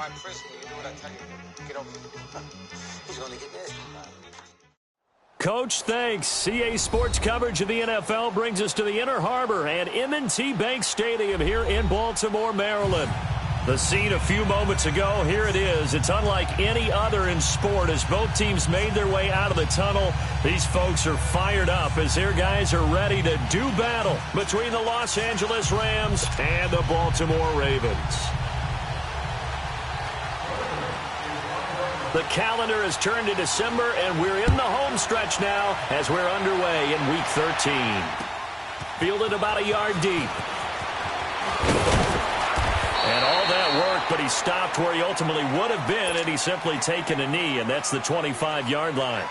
my principal. You do what I tell you. Get over it. He's going to get this. Coach, thanks. CA Sports coverage of the NFL brings us to the Inner Harbor and M&T Bank Stadium here in Baltimore, Maryland. The scene a few moments ago, here it is. It's unlike any other in sport as both teams made their way out of the tunnel. These folks are fired up as their guys are ready to do battle between the Los Angeles Rams and the Baltimore Ravens. The calendar has turned to December, and we're in the home stretch now as we're underway in Week 13. Fielded about a yard deep. And all that work, but he stopped where he ultimately would have been, and he's simply taken a knee, and that's the 25-yard line.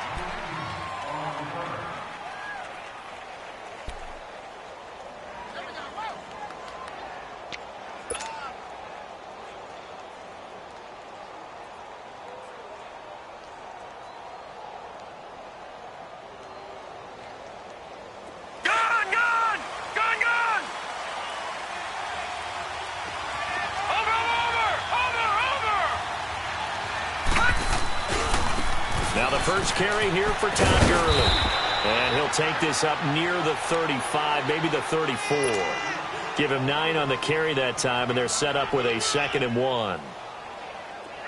Now the first carry here for Todd Gurley. And he'll take this up near the 35, maybe the 34. Give him 9 on the carry that time, and they're set up with a 2nd and 1.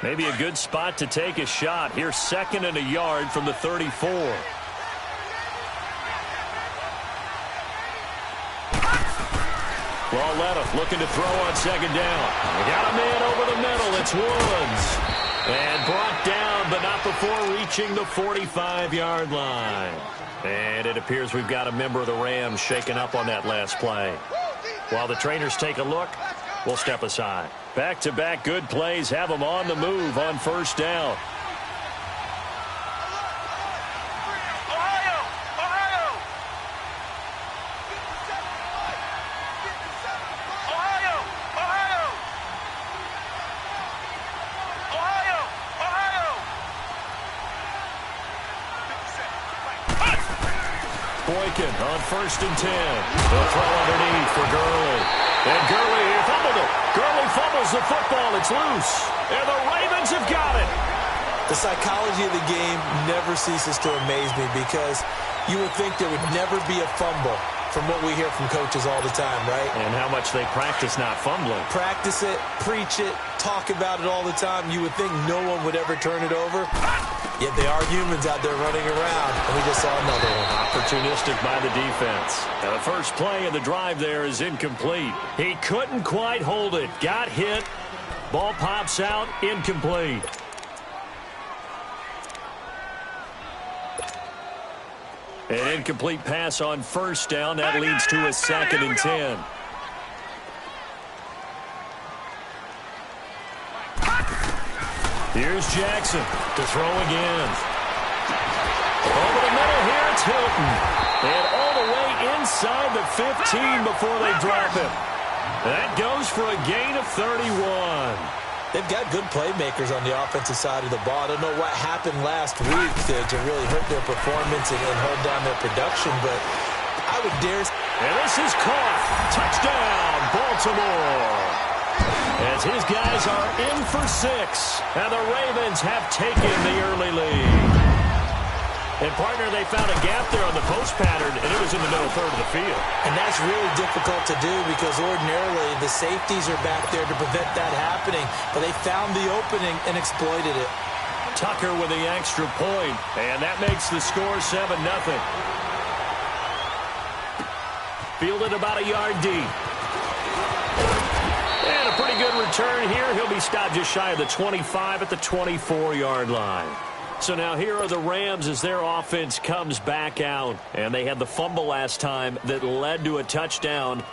Maybe a good spot to take a shot. Here's 2nd and a yard from the 34. Lauletta looking to throw on 2nd down. They got a man over the middle. It's Woods. And brought down, but not before reaching the 45-yard line. And it appears we've got a member of the Rams shaken up on that last play. While the trainers take a look, we'll step aside. Back-to-back good plays have them on the move on 1st down. Boykin on 1st and 10. They'll throw underneath for Gurley. And Gurley, he fumbled it. Gurley fumbles the football. It's loose. And the Ravens have got it. The psychology of the game never ceases to amaze me because you would think there would never be a fumble from what we hear from coaches all the time, right? And how much they practice not fumbling. Practice it, preach it, talk about it all the time. You would think no one would ever turn it over. Yet they are humans out there running around, and we just saw another one. Opportunistic by the defense. Now the first play of the drive there is incomplete. He couldn't quite hold it. Got hit. Ball pops out. Incomplete. An incomplete pass on 1st down. That leads to a 2nd and 10. Here's Jackson to throw again. Over the middle here, it's Hilton. And all the way inside the 15 before they drop him. That goes for a gain of 31. They've got good playmakers on the offensive side of the ball. I don't know what happened last week to really hurt their performance and hold down their production, but I would dare. And this is caught. Touchdown, Baltimore. As his guys are in for 6. And the Ravens have taken the early lead. And, partner, they found a gap there on the post pattern, and it was in the middle third of the field. And that's really difficult to do because ordinarily the safeties are back there to prevent that happening. But they found the opening and exploited it. Tucker with the extra point, and that makes the score 7-0. Fielded about a yard deep. And a pretty good return here. He'll be stopped just shy of the 25 at the 24-yard line. So now here are the Rams as their offense comes back out. And they had the fumble last time that led to a touchdown.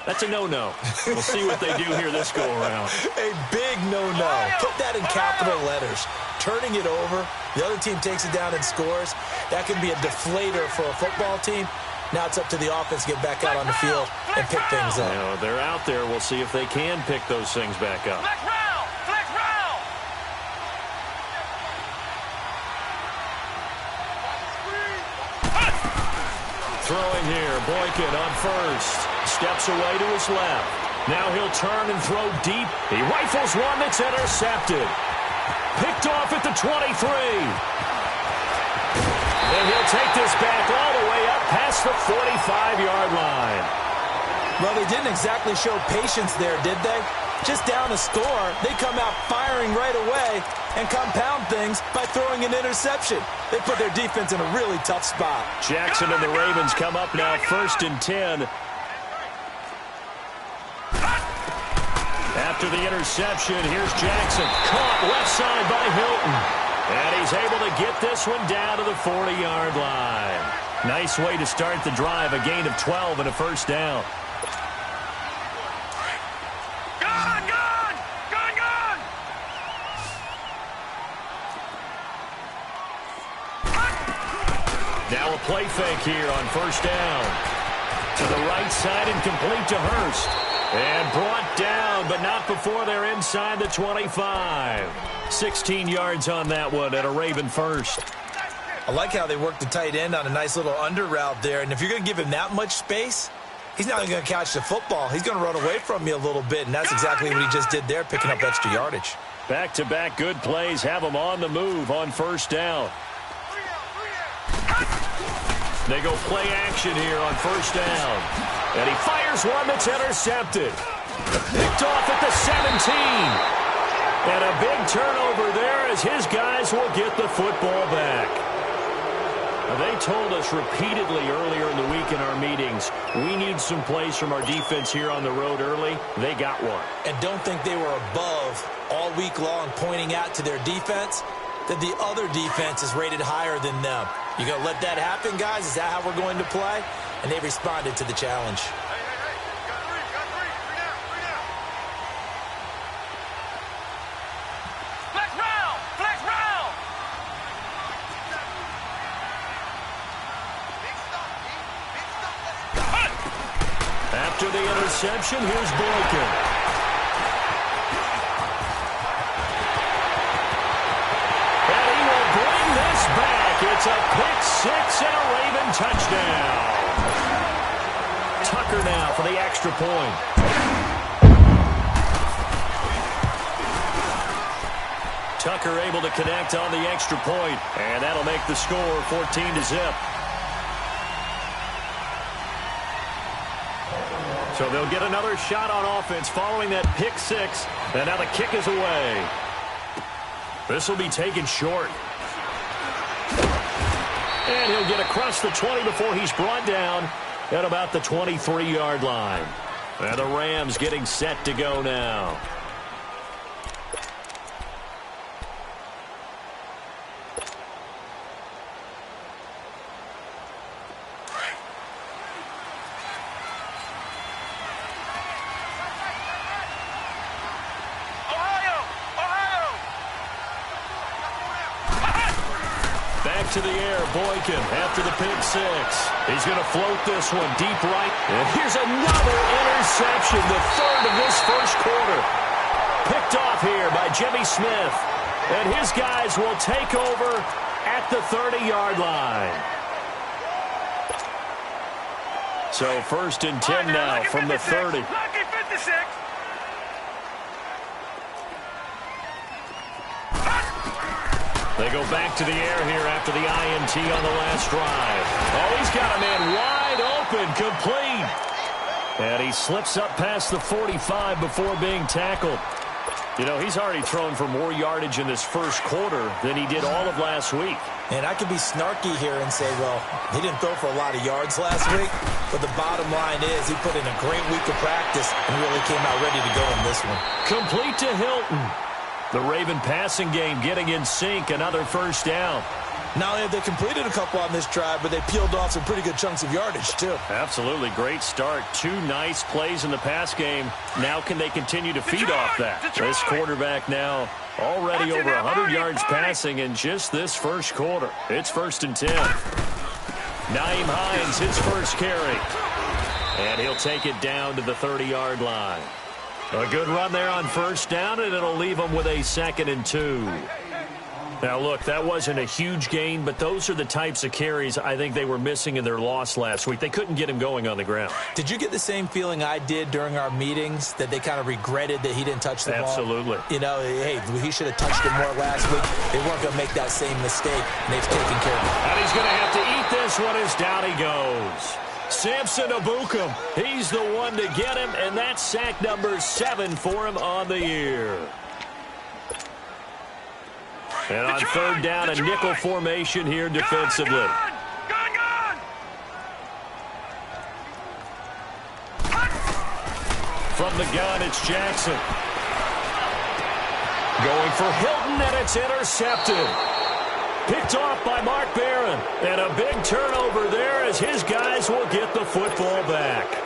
That's a no-no. We'll see what they do here this go-around. A big no-no. Put that in capital letters. Turning it over, the other team takes it down and scores. That can be a deflator for a football team. Now it's up to the offense to get back out on the field and pick things up. You know, they're out there. We'll see if they can pick those things back up. Throwing here, Boykin on 1st. Steps away to his left. Now he'll turn and throw deep. He rifles one that's intercepted. Picked off at the 23. And he'll take this back all the way up past the 45-yard line. Well, they didn't exactly show patience there, did they? Just down a score, they come out firing right away and compound things by throwing an interception. They put their defense in a really tough spot. Jackson and the Ravens come up now 1st and 10. After the interception, here's Jackson. Caught left side by Hilton. And he's able to get this one down to the 40-yard line. Nice way to start the drive, a gain of 12 and a first down. Now a play fake here on first down. To the right side and complete to Hurst. And brought down, but not before they're inside the 25. 16 yards on that one at a Raven first. I like how they work the tight end on a nice little under route there. And if you're going to give him that much space, he's not going to catch the football. He's going to run away from you a little bit, and that's exactly what he just did there, picking up extra yardage. Back-to-back good plays have him on the move on first down. They go play action here on first down. And he fires one that's intercepted. Picked off at the 17. And a big turnover there as his guys will get the football back. Now, they told us repeatedly earlier in the week in our meetings, we need some plays from our defense here on the road early. They got one. And don't think they were above all week long pointing out to their defense that the other defense is rated higher than them. You going to let that happen, guys? Is that how we're going to play? And they responded to the challenge. Flex round! Flex round! After the interception, here's Boykin. And he will bring this back. It's a pick six and a Raven touchdown. Tucker now for the extra point. Tucker able to connect on the extra point, and that'll make the score 14-0. So they'll get another shot on offense following that pick six, and now the kick is away. This will be taken short. And he'll get across the 20 before he's brought down at about the 23-yard line. And the Rams getting set to go now. To the air, Boykin after the pick six. He's going to float this one deep right. And here's another interception, the third of this first quarter. Picked off here by Jimmy Smith. And his guys will take over at the 30-yard line. So 1st and 10 now from the 30. They go back to the air here after the INT on the last drive. Oh, he's got a man wide open, complete. And he slips up past the 45 before being tackled. You know, he's already thrown for more yardage in this first quarter than he did all of last week. And I could be snarky here and say, well, he didn't throw for a lot of yards last week. But the bottom line is he put in a great week of practice and really came out ready to go in this one. Complete to Hilton. The Raven passing game getting in sync, another first down. Not only have they completed a couple on this drive, but they peeled off some pretty good chunks of yardage, too. Absolutely. Great start. 2 nice plays in the pass game. Now can they continue to feed off that? This quarterback now already over 100 yards passing in just this first quarter. It's 1st and 10. Nyheim Hines, his first carry. And he'll take it down to the 30-yard line. A good run there on first down, and it'll leave them with a 2nd and 2. Now, look, that wasn't a huge gain, but those are the types of carries I think they were missing in their loss last week. They couldn't get him going on the ground. Did you get the same feeling I did during our meetings, that they kind of regretted that he didn't touch the ball? Absolutely. You know, hey, he should have touched it more last week. They weren't going to make that same mistake, and they've taken care of it. And he's going to have to eat this one as down he goes. Samson Ebukam, he's the one to get him, and that's sack number 7 for him on the year. And on third down, a nickel formation here defensively. From the gun, it's Jackson. Going for Hilton, and it's intercepted. Picked off by Mark Barron. And a big turnover there as his guys will get the football back.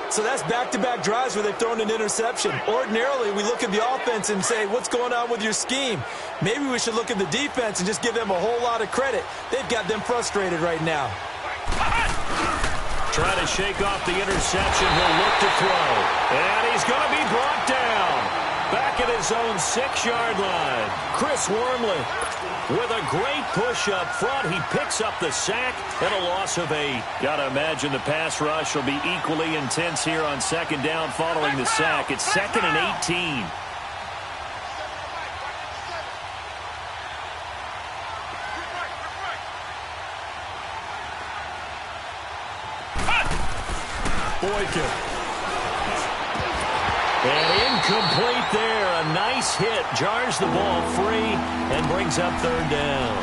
So that's back-to-back drives where they've thrown an interception. Ordinarily, we look at the offense and say, what's going on with your scheme? Maybe we should look at the defense and just give them a whole lot of credit. They've got them frustrated right now. Trying to shake off the interception. He'll look to throw. And he's going to be brought down. Back at his own 6-yard line. Chris Wormley with a great push up front. He picks up the sack and a loss of 8. Got to imagine the pass rush will be equally intense here on second down following the sack. It's 2nd and 18. Boykin. And incomplete there. A nice hit. Jars the ball free and brings up third down.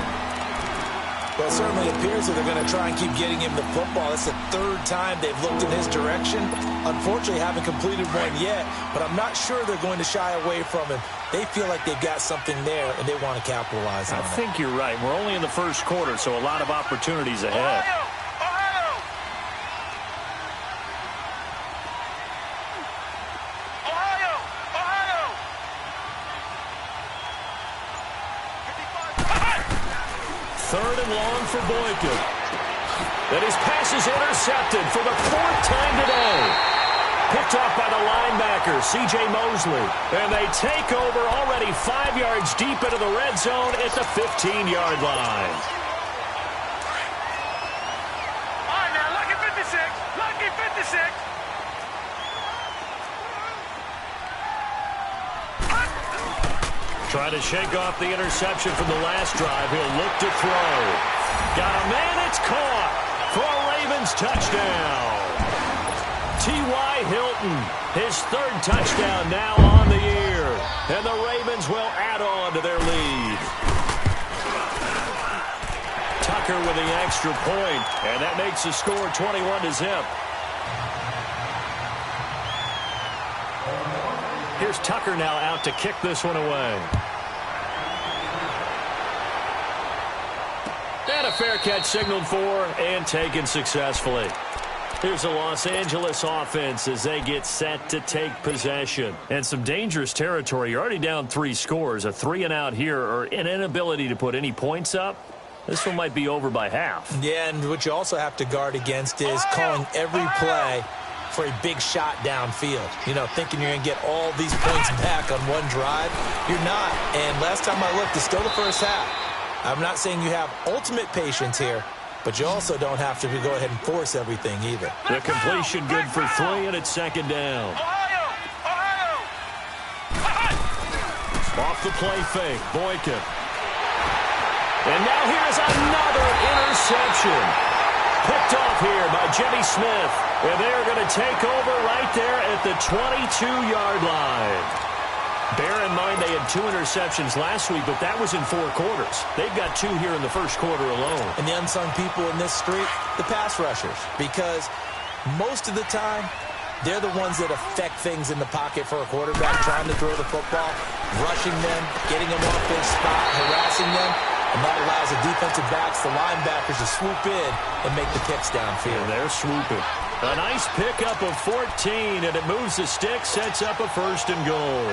Well, it certainly appears that they're going to try and keep getting him the football. That's the 3rd time they've looked in his direction. Unfortunately, haven't completed one yet, but I'm not sure they're going to shy away from him. They feel like they've got something there, and they want to capitalize on it. I think you're right. We're only in the first quarter, so a lot of opportunities ahead. Third and long for Boykin. And his pass is intercepted for the 4th time today. Picked off by the linebacker, C.J. Mosley. And they take over already 5 yards deep into the red zone at the 15-yard line. All right, now, lucky 56. Lucky 56. Trying to shake off the interception from the last drive. He'll look to throw. Got a man. It's caught for a Ravens touchdown. T.Y. Hilton, his 3rd touchdown now on the year. And the Ravens will add on to their lead. Tucker with the extra point, and that makes the score 21-0. Here's Tucker now out to kick this one away. And a fair catch signaled for and taken successfully. Here's a Los Angeles offense as they get set to take possession. And some dangerous territory. You're already down 3 scores. A 3-and-out here or an inability to put any points up. This one might be over by half. Yeah, and what you also have to guard against is calling every play for a big shot downfield. You know, thinking you're going to get all these points back on one drive. You're not. And last time I looked, it's still the first half. I'm not saying you have ultimate patience here, but you also don't have to go ahead and force everything either. The completion good for 3, and it's 2nd down. Off the play fake, Boykin. And now here's another interception. Picked off here by Jimmy Smith. And they're going to take over right there at the 22-yard line. Bear in mind they had 2 interceptions last week, but that was in 4 quarters. They've got 2 here in the first quarter alone. And the unsung people in this street, the pass rushers, because most of the time, they're the ones that affect things in the pocket for a quarterback, trying to throw the football, rushing them, getting them off their spot, harassing them, and that allows the defensive backs, the linebackers, to swoop in and make the picks downfield. And they're swooping. A nice pickup of 14, and it moves the stick, sets up a 1st and goal.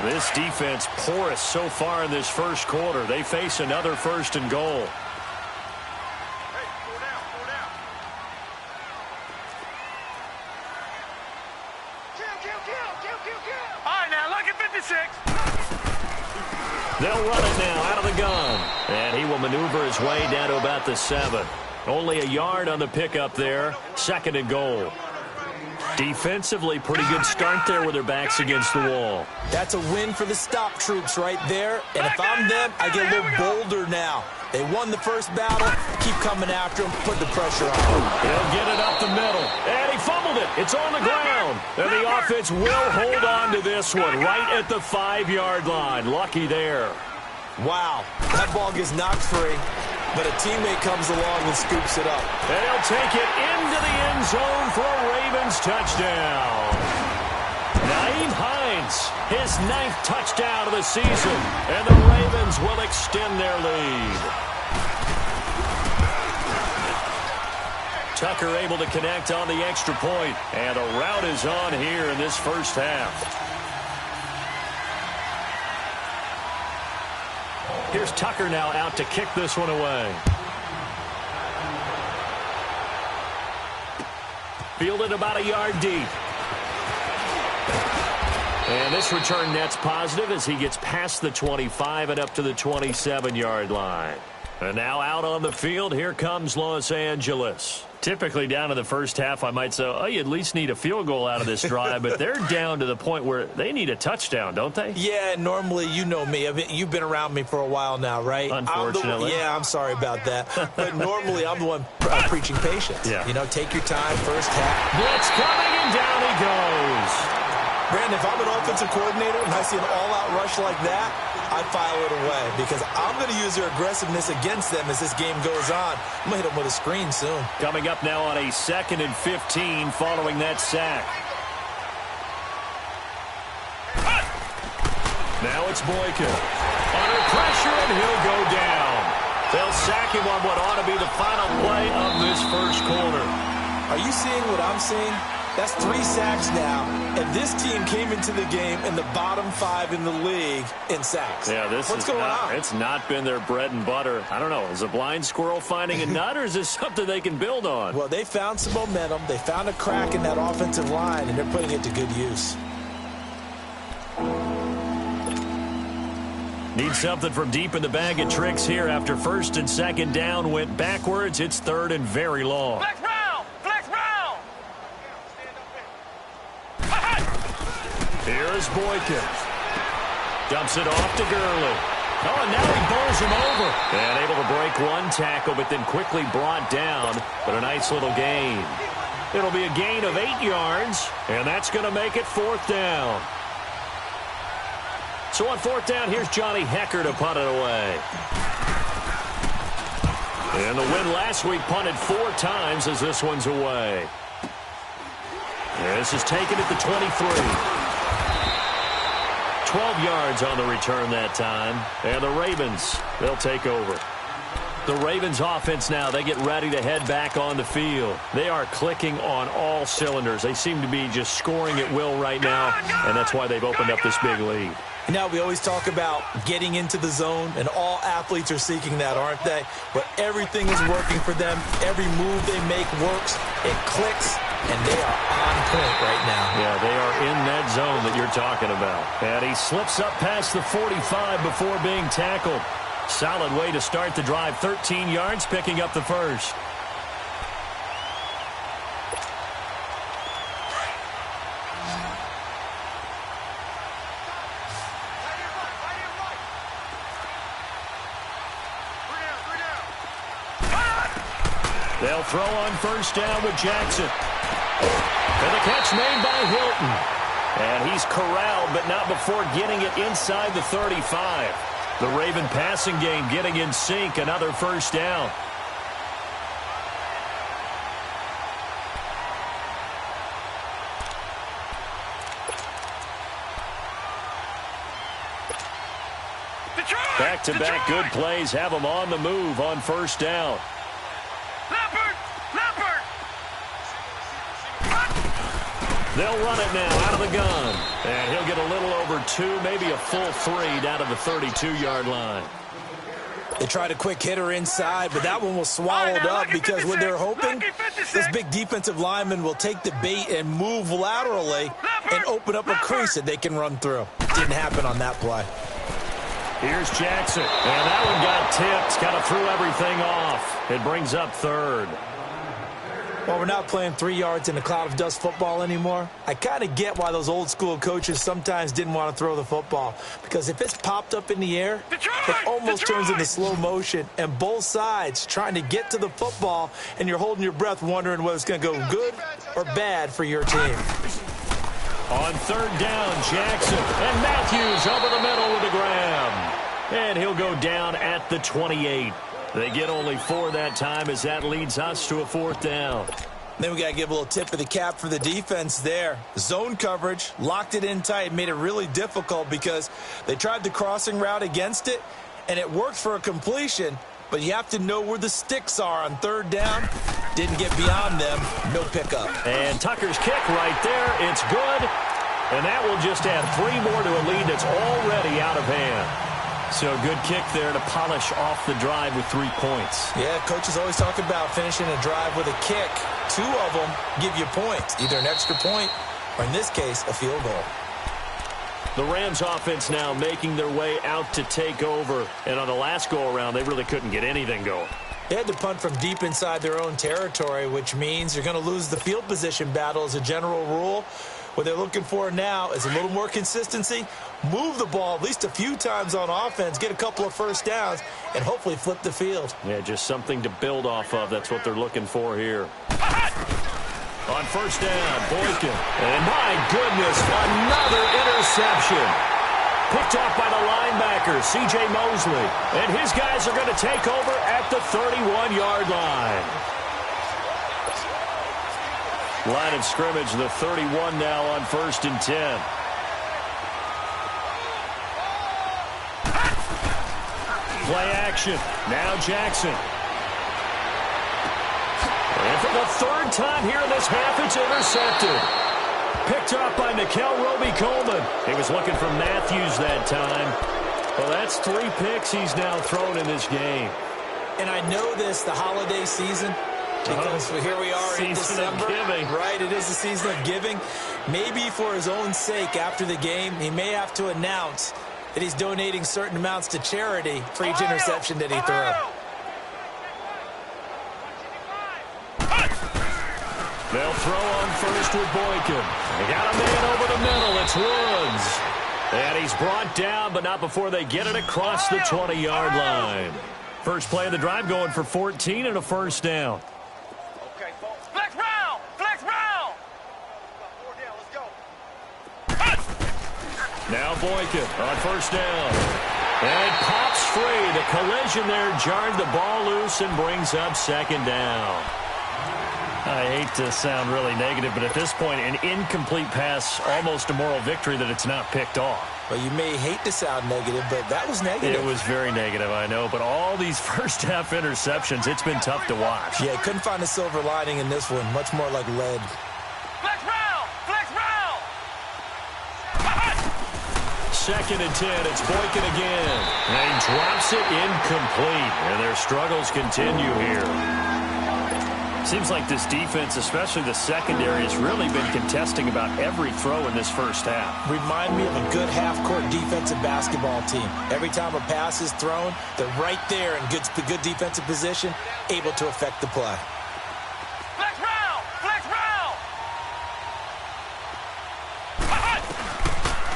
This defense porous so far in this first quarter. They face another 1st and goal. All right, now, look at 56. They'll run it now out of the gun. And he will maneuver his way down to about the 7. Only a yard on the pickup there. 2nd and goal. Defensively, pretty good start there with their backs against the wall. That's a win for the stop troops right there. And if I'm them, I get a little bolder now. They won the first battle. Keep coming after him. Put the pressure on him. He'll get it up the middle. And he fumbled it. It's on the ground. And the offense will hold on to this one right at the 5-yard line. Lucky there. Wow. That ball gets knocked free, but a teammate comes along and scoops it up. And he'll take it into the end zone for a Ravens touchdown. Nyheim Hines, his 9th touchdown of the season, and the Ravens will extend their lead. Tucker able to connect on the extra point, and the route is on here in this first half. Here's Tucker now out to kick this one away. Fielded about a yard deep. And this return net's positive as he gets past the 25 and up to the 27-yard line. And now out on the field, here comes Los Angeles. Typically down in the first half, I might say, oh, you at least need a field goal out of this drive, but they're down to the point where they need a touchdown, don't they? Yeah, normally, you know me. You've been around me for a while now, right? Unfortunately. I'm sorry about that. But normally, I'm the one preaching patience. Yeah. You know, take your time, first half. Blitz coming, and down he goes. Brandon, if I'm an offensive coordinator and I see an all-out rush like that, I file it away because I'm going to use their aggressiveness against them as this game goes on. I'm going to hit them with a screen soon. Coming up now on a 2nd and 15 following that sack. Now it's Boykin. Under pressure, and he'll go down. They'll sack him on what ought to be the final play of this first quarter. Are you seeing what I'm seeing? That's 3 sacks now, and this team came into the game in the bottom 5 in the league in sacks. Yeah, What's going on? It's not been their bread and butter. I don't know. Is a blind squirrel finding a nut, or is this something they can build on? Well, they found some momentum. They found a crack in that offensive line, and they're putting it to good use. Need something from deep in the bag of tricks here after 1st and 2nd down went backwards. It's 3rd and very long. Flex round! Flex round! Here's Boykin. Dumps it off to Gurley. Oh, and now he bowls him over. And able to break one tackle, but then quickly brought down. But a nice little gain. It'll be a gain of 8 yards, and that's going to make it 4th down. So on 4th down, here's Johnny Hecker to punt it away. And the win last week punted 4 times as this one's away. This is taken at the 23. 12 yards on the return that time. And the Ravens, they'll take over. The Ravens offense now, they get ready to head back on the field. They are clicking on all cylinders. They seem to be just scoring at will right now, and that's why they've opened up this big lead. Now, we always talk about getting into the zone, and all athletes are seeking that, aren't they? But everything is working for them. Every move they make works. It clicks, and they are on point right now. Yeah, they are in that zone that you're talking about. And he slips up past the 45 before being tackled. Solid way to start the drive. 13 yards, picking up the first. They'll throw on 1st down with Jackson. And the catch made by Hilton. And he's corralled, but not before getting it inside the 35. The Raven passing game getting in sync. Another 1st down. Back-to-back good plays have them on the move on 1st down. They'll run it now out of the gun. And he'll get a little over 2, maybe a full 3 down to the 32-yard line. They tried a quick hitter inside, but that one was swallowed up because when they're hoping, this big defensive lineman will take the bait and move laterally and open up a crease that they can run through. Didn't happen on that play. Here's Jackson. And that one got tipped. Kind of threw everything off. It brings up third. Well, we're not playing 3 yards in a cloud of dust football anymore. I kind of get why those old school coaches sometimes didn't want to throw the football. Because if it's popped up in the air, it almost turns into slow motion. And both sides trying to get to the football, and you're holding your breath wondering whether it's going to go good or bad for your team. On third down, Jackson. And Matthews over the middle with a grab. And he'll go down at the 28. They get only 4 that time as that leads us to a 4th down. Then we got to give a little tip of the cap for the defense there. Zone coverage, locked it in tight, made it really difficult because they tried the crossing route against it, and it worked for a completion, but you have to know where the sticks are on third down. Didn't get beyond them, no pickup. And Tucker's kick right there, it's good, and that will just add 3 more to a lead that's already out of hand. So a good kick there to polish off the drive with 3 points. Yeah, coaches always talk about finishing a drive with a kick. 2 of them give you points, either an extra point or, in this case, a field goal. The Rams offense now making their way out to take over. And on the last go-around, they really couldn't get anything going. They had to punt from deep inside their own territory, which means you're going to lose the field position battle as a general rule. What they're looking for now is a little more consistency, move the ball at least a few times on offense, get a couple of first downs, and hopefully flip the field. Yeah, just something to build off of. That's what they're looking for here. On first down, Boykin. And my goodness, another interception. Picked off by the linebacker, C.J. Mosley. And his guys are going to take over at the 31-yard line. Line of scrimmage, the 31 now on 1st and 10. Play action. Now Jackson. And for the 3rd time here in this half, it's intercepted. Picked off by Nickel Roby-Coleman. He was looking for Matthews that time. Well, that's 3 picks he's now thrown in this game. And I know this, the holiday season, because here we are in December, right? It is the season of giving. Maybe for his own sake, after the game, he may have to announce that he's donating certain amounts to charity for each interception that he threw. They'll throw on first with Boykin. They got a man over the middle. It's Woods. And he's brought down, but not before they get it across the 20-yard line. First play of the drive going for 14 and a 1st down. Flex round! Flex round! Let's go. Now Boykin on 1st down. And pops free. The collision there jarred the ball loose and brings up 2nd down. I hate to sound really negative, but at this point, an incomplete pass, almost a moral victory that it's not picked off. Well, you may hate to sound negative, but that was negative. It was very negative, I know. But all these first-half interceptions, it's been tough to watch. Yeah, couldn't find a silver lining in this one. Much more like lead. Flex round! Flex round! 2nd and 10. It's Boykin again. And he drops it incomplete. And their struggles continue here. Seems like this defense, especially the secondary, has really been contesting about every throw in this first half. Remind me of a good half-court defensive basketball team. Every time a pass is thrown, they're right there in good defensive position, able to affect the play. Flex round! Flex round!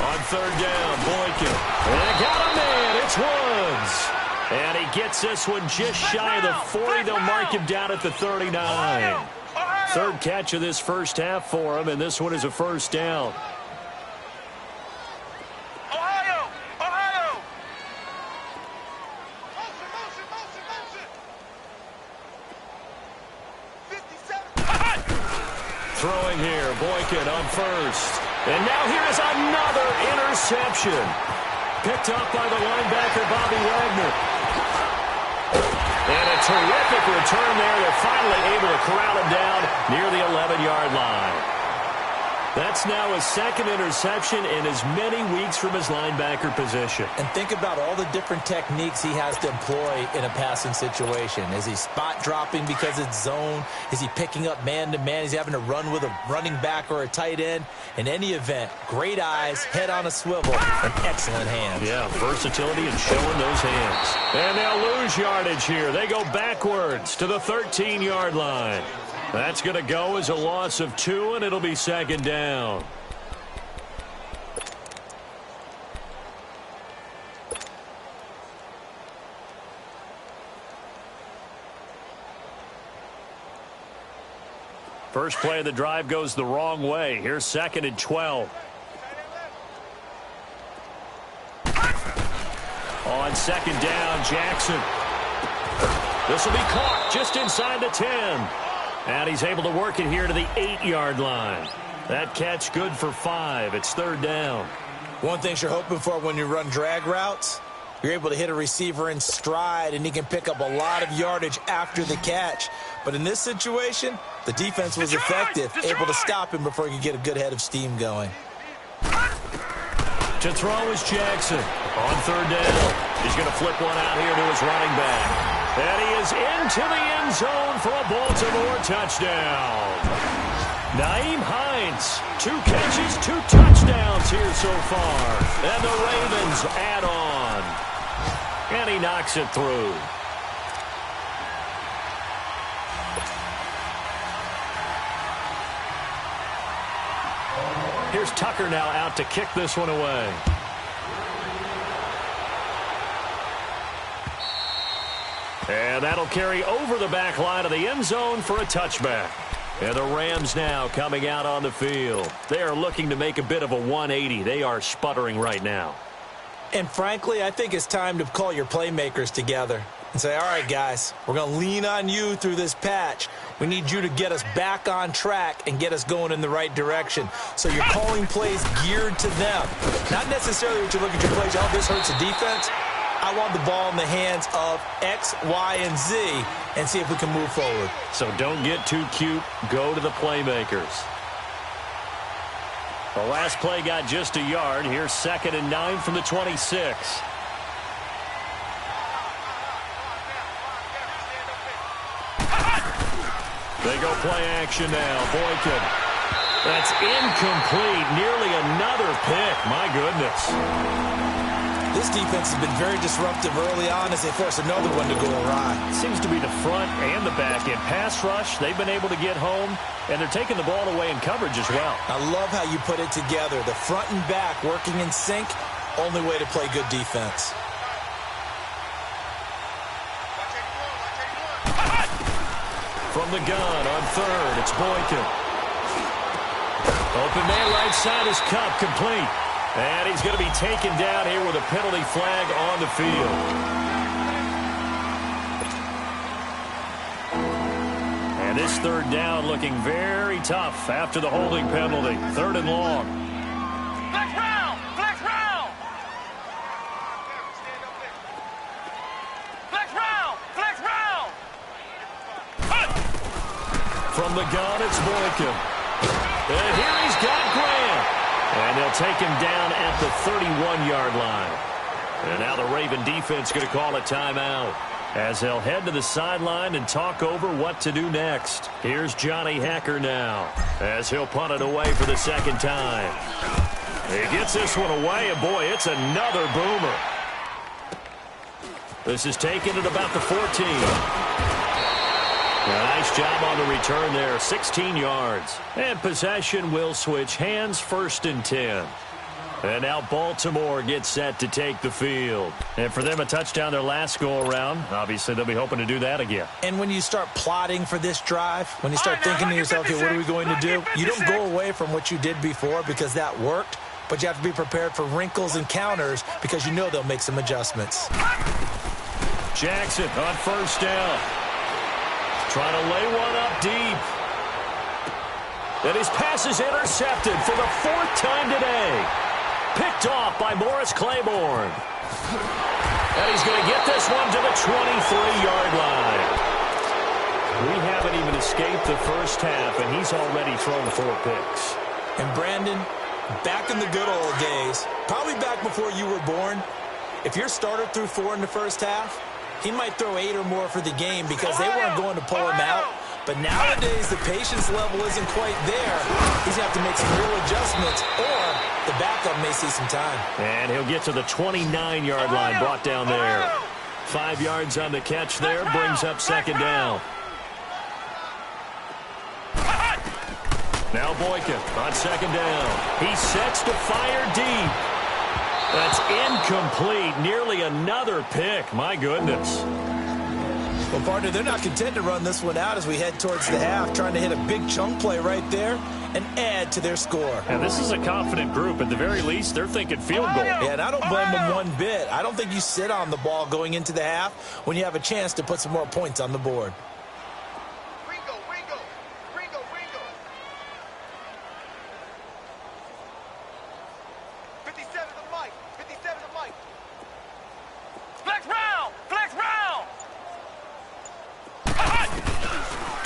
On 3rd down, Boykin. And got a man. It's Woods. And he gets this one just shy of the 40. They'll mark him down at the 39. 3rd catch of this first half for him, and this one is a 1st down. Ohio! Ohio! Throwing here, Boykin on 1st. And now here is another interception. Picked up by the linebacker, Bobby Wagner. And a terrific return there. They're finally able to corral him down near the 11-yard line. That's now his second interception in as many weeks from his linebacker position. And think about all the different techniques he has to employ in a passing situation. Is he spot dropping because it's zone? Is he picking up man-to-man? Is he having to run with a running back or a tight end? In any event, great eyes, head on a swivel, and excellent hands. Yeah, versatility and showing those hands. And they'll lose yardage here. They go backwards to the 13-yard line. That's going to go as a loss of 2, and it'll be second down. First play of the drive goes the wrong way. Here's 2nd and 12. On 2nd down, Jackson. This will be caught just inside the 10. And he's able to work it here to the 8-yard line. That catch good for 5. It's 3rd down. One thing you're hoping for when you run drag routes, you're able to hit a receiver in stride, and he can pick up a lot of yardage after the catch. But in this situation, the defense was effective, able to stop him before he could get a good head of steam going. To throw is Jackson. On 3rd down, he's going to flip one out here to his running back. And he is into the end zone for a Baltimore touchdown. Nyheim Hines, 2 catches, 2 touchdowns here so far. And the Ravens add on. And he knocks it through. Here's Tucker now out to kick this one away. And that'll carry over the back line of the end zone for a touchback. And the Rams now coming out on the field. They are looking to make a bit of a 180. They are sputtering right now. And frankly, I think it's time to call your playmakers together and say, all right, guys, we're going to lean on you through this patch. We need you to get us back on track and get us going in the right direction. So you're calling plays geared to them. Not necessarily what you look at your plays, oh, this hurts the defense. I want the ball in the hands of X, Y, and Z and see if we can move forward. So don't get too cute. Go to the playmakers. The last play got just a yard. Here's 2nd and 9 from the 26. They go play action now. Boykin. That's incomplete. Nearly another pick. My goodness. This defense has been very disruptive early on as they force another one to go awry. Seems to be the front and the back end. Pass rush, they've been able to get home, and they're taking the ball away in coverage as well. I love how you put it together. The front and back working in sync, only way to play good defense. From the gun on 3rd, it's Boykin. Open man right side is Cup, complete. And he's going to be taken down here with a penalty flag on the field. And this 3rd down looking very tough after the holding penalty. 3rd and long. Flex round! Flex round! Flex round! Flex round! From the gun, it's Boykin. And here he's got Grant. And they'll take him down at the 31-yard line. And now the Raven defense going to call a timeout as they'll head to the sideline and talk over what to do next. Here's Johnny Hacker now as he'll punt it away for the 2nd time. He gets this one away, and boy, it's another boomer. This is taken at about the 14. Nice job on the return there, 16 yards. And possession will switch hands, 1st and 10. And now Baltimore gets set to take the field. And for them, a touchdown their last go-around. Obviously, they'll be hoping to do that again. And when you start plotting for this drive, when you start thinking to yourself, okay, what are we going to do? You don't go away from what you did before because that worked, but you have to be prepared for wrinkles and counters because you know they'll make some adjustments. Jackson on 1st down. Trying to lay one up deep. And his pass is intercepted for the 4th time today. Picked off by Morris Claiborne. And he's going to get this one to the 23-yard line. We haven't even escaped the first half, and he's already thrown 4 picks. And Brandon, back in the good old days, probably back before you were born, if your starter threw 4 in the first half, he might throw 8 or more for the game because they weren't going to pull him out. But nowadays, the patience level isn't quite there. He's going to have to make some real adjustments, or the backup may see some time. And he'll get to the 29-yard line, brought down there. 5 yards on the catch there, brings up second down. Now Boykin on second down. He sets to fire deep. That's incomplete. Nearly another pick. My goodness. Well, partner, they're not content to run this one out as we head towards the half, trying to hit a big chunk play right there and add to their score. And this is a confident group. At the very least, they're thinking field goal. Yeah, and I don't blame them one bit. I don't think you sit on the ball going into the half when you have a chance to put some more points on the board.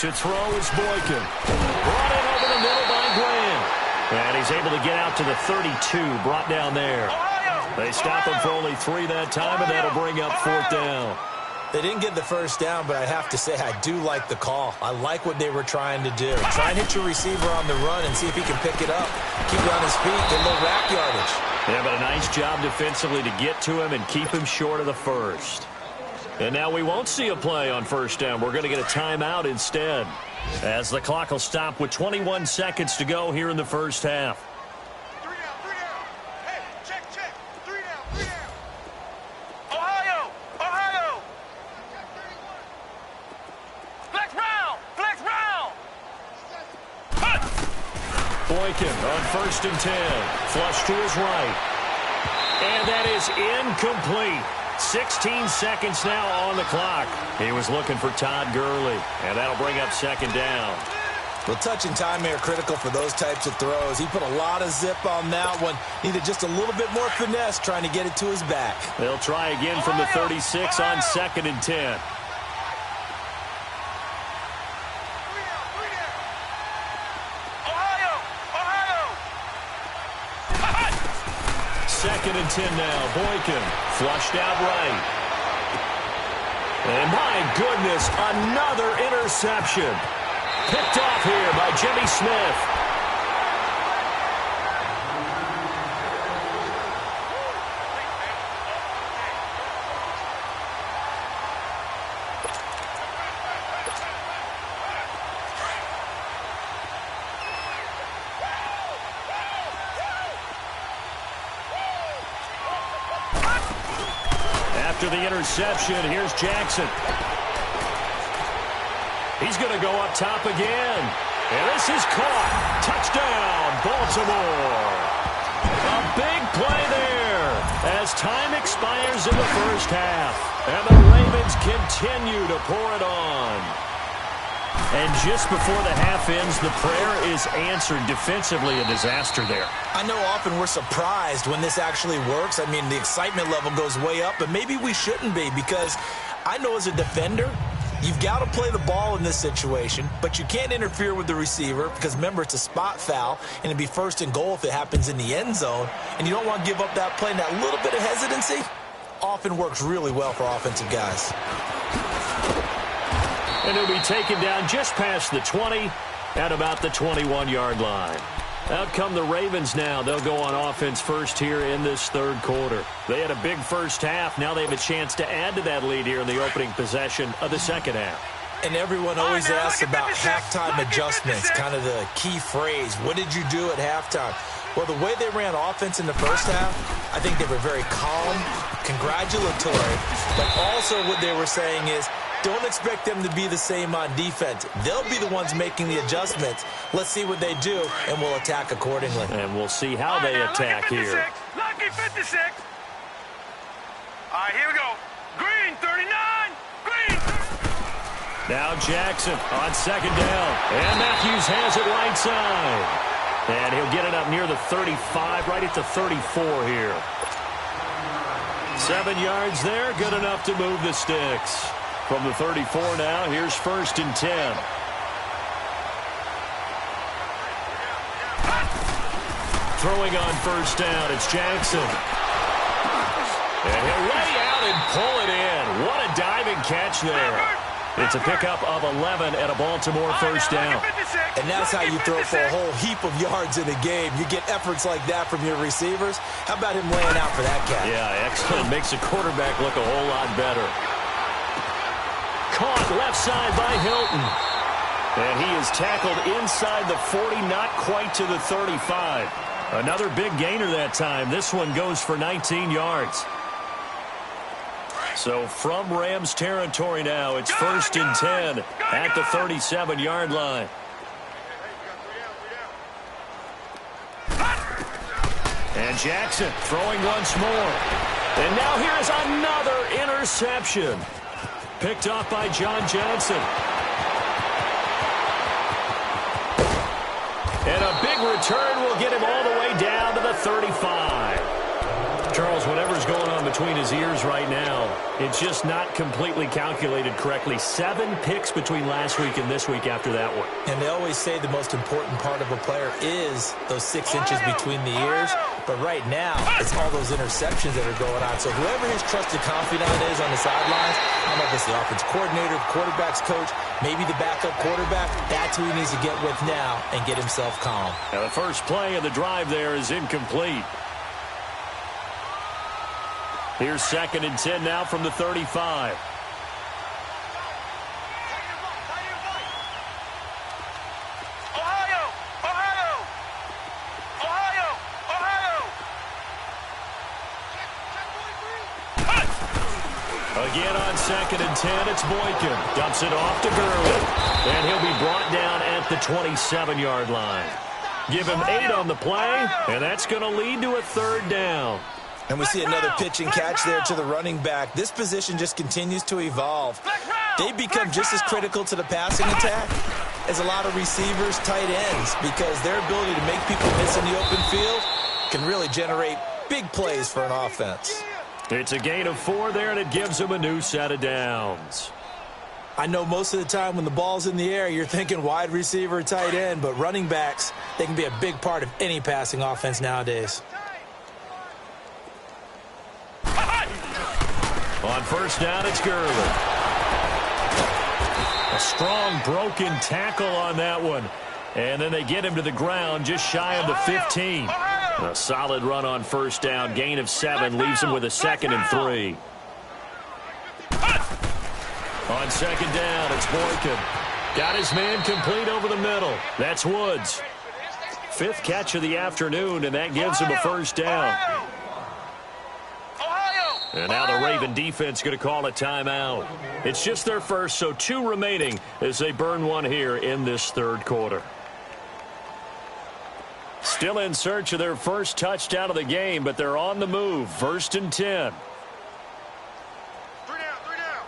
To throw is Boykin. Brought in over the middle by Graham. And he's able to get out to the 32, brought down there. They stop him for only 3 that time, and that'll bring up 4th down. They didn't get the first down, but I have to say I do like the call. I like what they were trying to do. Try and hit your receiver on the run and see if he can pick it up. Keep it on his feet, get a little rack yardage. Yeah, but a nice job defensively to get to him and keep him short of the first. And now we won't see a play on first down. We're going to get a timeout instead, as the clock will stop with 21 seconds to go here in the first half. 3 down. Hey, check. 3 down. Ohio. Flex round. Boykin on 1st and 10. Flush to his right. And that is incomplete. 16 seconds now on the clock. He was looking for Todd Gurley, and that'll bring up second down. Well, touch and time are critical for those types of throws. He put a lot of zip on that one. Needed just a little bit more finesse trying to get it to his back. They'll try again from the 36 on 2nd and 10. Second and 10 now. Boykin flushed out right. And my goodness, another interception. Picked off here by Jimmy Smith. After the interception, here's Jackson. He's going to go up top again. And this is caught. Touchdown, Baltimore. A big play there as time expires in the first half. And the Ravens continue to pour it on. And just before the half ends, the prayer is answered. Defensively, a disaster there. I know often we're surprised when this actually works. I mean, the excitement level goes way up, but maybe we shouldn't be, because I know as a defender, you've got to play the ball in this situation, but you can't interfere with the receiver because, remember, it's a spot foul, and it'd be 1st and goal if it happens in the end zone, and you don't want to give up that play. And that little bit of hesitancy often works really well for offensive guys. And he'll be taken down just past the 20 at about the 21-yard line. Out come the Ravens now. They'll go on offense first here in this 3rd quarter. They had a big first half. Now they have a chance to add to that lead here in the opening possession of the second half. And everyone always asks about halftime adjustments, kind of the key phrase. What did you do at halftime? Well, the way they ran offense in the first half, I think they were very calm, congratulatory, but also what they were saying is, don't expect them to be the same on defense. They'll be the ones making the adjustments. Let's see what they do, and we'll attack accordingly. And we'll see how they attack here. Lucky 56. All right, here we go. Green, 39. Green. Now Jackson on second down. And Matthews has it right side. And he'll get it up near the 35, right at the 34 here. 7 yards there, good enough to move the sticks. From the 34 now, here's 1st and 10. throwing on first down. It's Jackson. And he'll lay out and pull it in. What a diving catch there. It's a pickup of 11 and a Baltimore first down. And that's how you throw for a whole heap of yards in a game. You get efforts like that from your receivers. How about him laying out for that catch? Yeah, excellent. Makes the quarterback look a whole lot better. Caught left side by Hilton. And he is tackled inside the 40, not quite to the 35. Another big gainer that time. This one goes for 19 yards. So from Rams territory now, it's 1st and 10 at the 37-yard line. And Jackson throwing once more. And now here's another interception. Picked off by John Johnson. And a big return will get him all the way down to the 35. Charles, whatever's going on between his ears right now, it's just not completely calculated correctly. 7 picks between last week and this week after that one. And they always say the most important part of a player is those 6 inches between the ears. But right now, it's all those interceptions that are going on. So whoever his trusted confidant is on the sidelines, I don't know if it's the offense coordinator, the quarterback's coach, maybe the backup quarterback, that's who he needs to get with now and get himself calm. Now the first play of the drive there is incomplete. Here's 2nd and 10 now from the 35. Again on 2nd and 10, it's Boykin. Dumps it off to Gurley. And he'll be brought down at the 27-yard line. Give him 8 on the play, and that's going to lead to a 3rd down. And we see another pitch and catch there to the running back. This position just continues to evolve. They become just as critical to the passing attack as a lot of receivers, tight ends, because their ability to make people miss in the open field can really generate big plays for an offense. It's a gain of 4 there, and it gives them a new set of downs. I know most of the time when the ball's in the air, you're thinking wide receiver, tight end, but running backs, they can be a big part of any passing offense nowadays. On first down, it's Gurley. A strong broken tackle on that one. And then they get him to the ground just shy of the 15. A solid run on first down. Gain of 7 leaves him with a 2nd and 3. On 2nd down, it's Boykin. Got his man complete over the middle. That's Woods. 5th catch of the afternoon, and that gives him a first down. And now the Raven defense going to call a timeout. It's just their first, so 2 remaining as they burn one here in this 3rd quarter. Still in search of their first touchdown of the game, but they're on the move. 1st and 10. 3 down.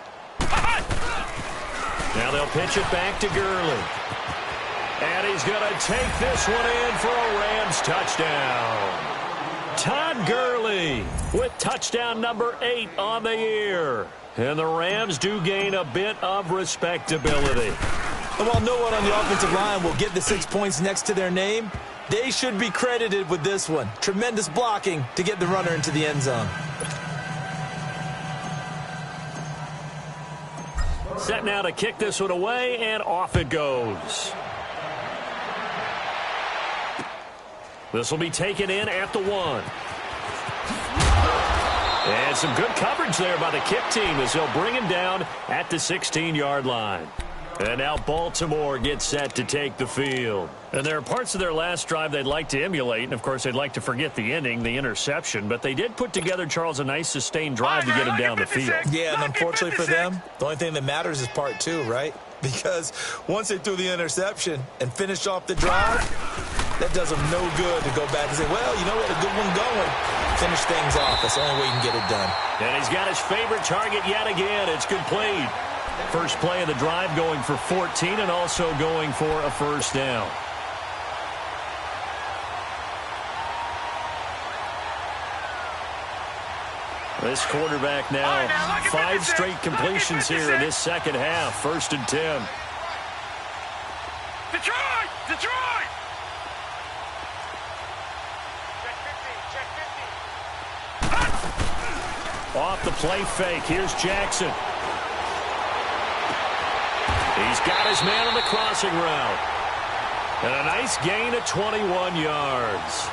Now they'll pitch it back to Gurley. And he's going to take this one in for a Rams touchdown. Todd Gurley with touchdown number 8 on the year. And the Rams do gain a bit of respectability. And while no one on the offensive line will get the 6 points next to their name, they should be credited with this one. Tremendous blocking to get the runner into the end zone. Set now to kick this one away, and off it goes. This will be taken in at the 1. And some good coverage there by the kick team as they'll bring him down at the 16-yard line. And now Baltimore gets set to take the field. And there are parts of their last drive they'd like to emulate. And, of course, they'd like to forget the ending, the interception. But they did put together, Charles, a nice sustained drive to get him down the field. Yeah, and unfortunately for them, the only thing that matters is part 2, right? Because once they threw the interception and finished off the drive, that does them no good to go back and say, well, you know, we had a good one going. Finish things off. That's the only way you can get it done. And he's got his favorite target yet again. It's complete. First play of the drive going for 14 and also going for a first down. This quarterback now 5 straight completions here in this second half. 1st and 10. Detroit! Off the play fake. Here's Jackson. He's got his man on the crossing route. And a nice gain of 21 yards.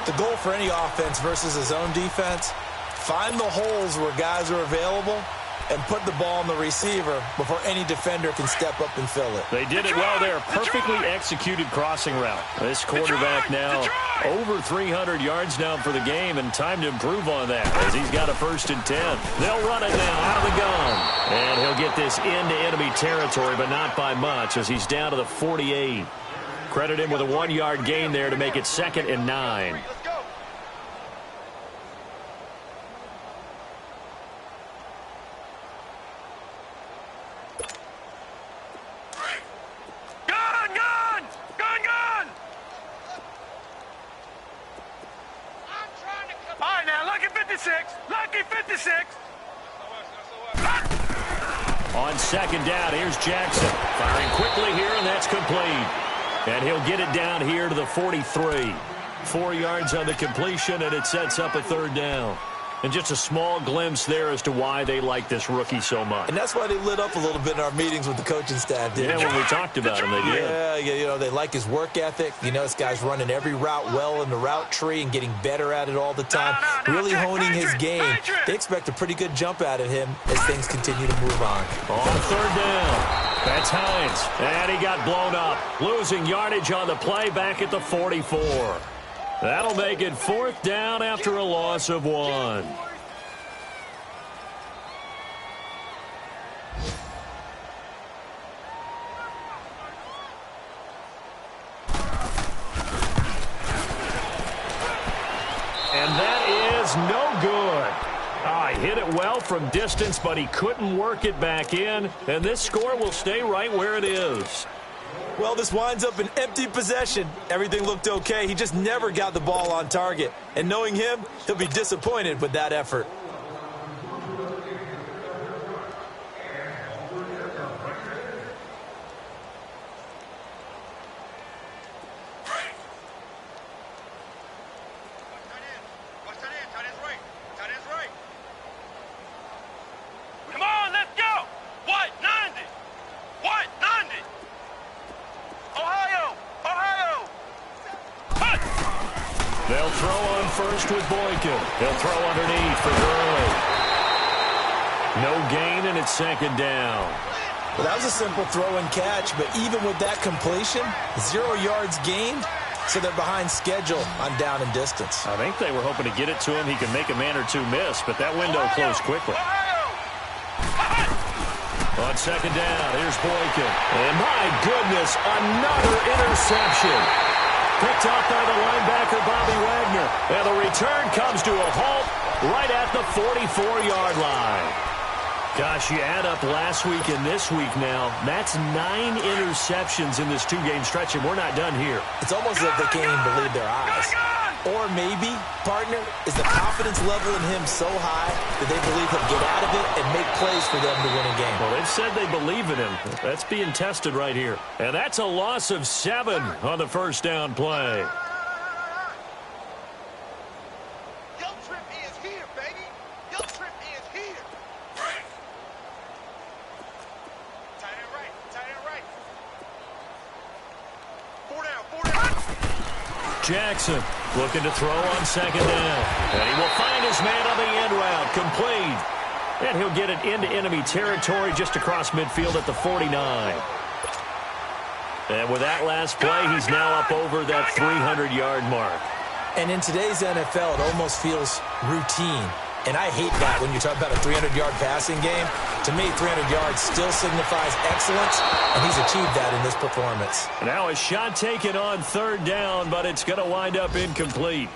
The goal for any offense versus a zone defense, find the holes where guys are available and put the ball on the receiver before any defender can step up and fill it. They did it well there. Perfectly executed crossing route. This quarterback now over 300 yards now for the game, and time to improve on that as he's got a 1st and 10. They'll run it now out of the gun. And he'll get this into enemy territory, but not by much as he's down to the 48. Credit him with a 1-yard gain there to make it 2nd and 9. Lucky 56. On 2nd down, here's Jackson. Firing quickly here, and that's complete. And he'll get it down here to the 43. 4 yards on the completion, and it sets up a 3rd down. And just a small glimpse there as to why they like this rookie so much. And that's why they lit up a little bit in our meetings with the coaching staff, didn't when we talked about him, they did. Yeah, you know, they like his work ethic. You know, this guy's running every route well in the route tree and getting better at it all the time, really honing his game. They expect a pretty good jump out of him as things continue to move on. On 3rd down, that's Hines. And he got blown up, losing yardage on the play back at the 44. That'll make it 4th down after a loss of 1. And that is no good. He hit it well from distance, but he couldn't work it back in. And this score will stay right where it is. Well, this winds up an empty possession. Everything looked okay. He just never got the ball on target. And knowing him, he'll be disappointed with that effort. They'll throw on first with Boykin. He'll throw underneath for Gurley. No gain, and it's 2nd down. Well, that was a simple throw and catch, but even with that completion, 0 yards gained, so they're behind schedule on down and distance. I think they were hoping to get it to him. He could make a man or two miss, but that window closed quickly. On 2nd down, here's Boykin. And my goodness, another interception. Picked off by the linebacker, Bobby Wagner. And the return comes to a halt right at the 44-yard line. Gosh, you add up last week and this week now. That's 9 interceptions in this 2-game stretch, and we're not done here. It's almost as if they can't even believe their eyes. Or maybe, partner, is the confidence level in him so high that they believe he'll get out of it and make plays for them to win a game. Well, they've said they believe in him. That's being tested right here. And that's a loss of 7 on the 1st down play. Jackson looking to throw on 2nd down. And he will find his man on the end route. Complete. And he'll get it into enemy territory just across midfield at the 49. And with that last play, he's now up over that 300-yard mark. And in today's NFL, it almost feels routine. And I hate that when you talk about a 300-yard passing game. To me, 300 yards still signifies excellence, and he's achieved that in this performance. Now a shot taken on 3rd down, but it's going to wind up incomplete.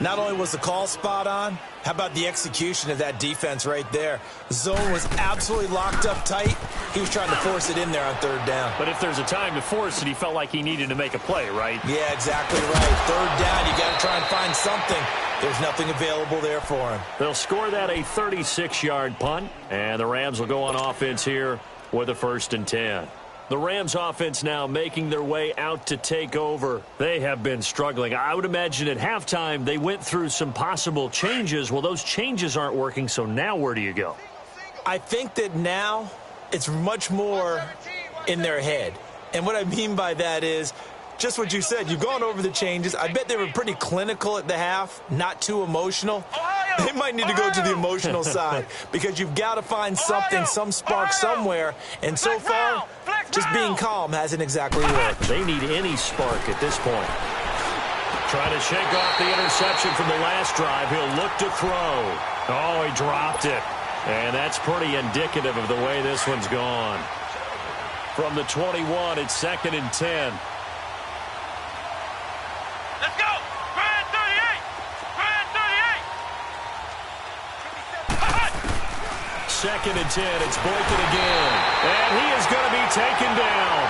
Not only was the call spot on, how about the execution of that defense right there? The zone was absolutely locked up tight. He was trying to force it in there on 3rd down. But if there's a time to force it, he felt like he needed to make a play, right? Yeah, exactly right. 3rd down, you got to try and find something. There's nothing available there for him. They'll score that a 36-yard punt, and the Rams will go on offense here with a 1st and 10. The Rams offense now making their way out to take over. They have been struggling. I would imagine at halftime they went through some possible changes. Well, those changes aren't working, so now where do you go? I think that now it's much more in their head. And what I mean by that is just what you said. You've gone over the changes. I bet they were pretty clinical at the half, not too emotional. They might need to go to the emotional side because you've got to find something, some spark somewhere. And so far, just being calm hasn't exactly worked. They need any spark at this point. Trying to shake off the interception from the last drive. He'll look to throw. Oh, he dropped it. And that's pretty indicative of the way this one's gone. From the 21, it's 2nd and 10. Let's go! Grand 38! Grand 38! 2nd and 10. It's Boykin again. And he is going to be taken down.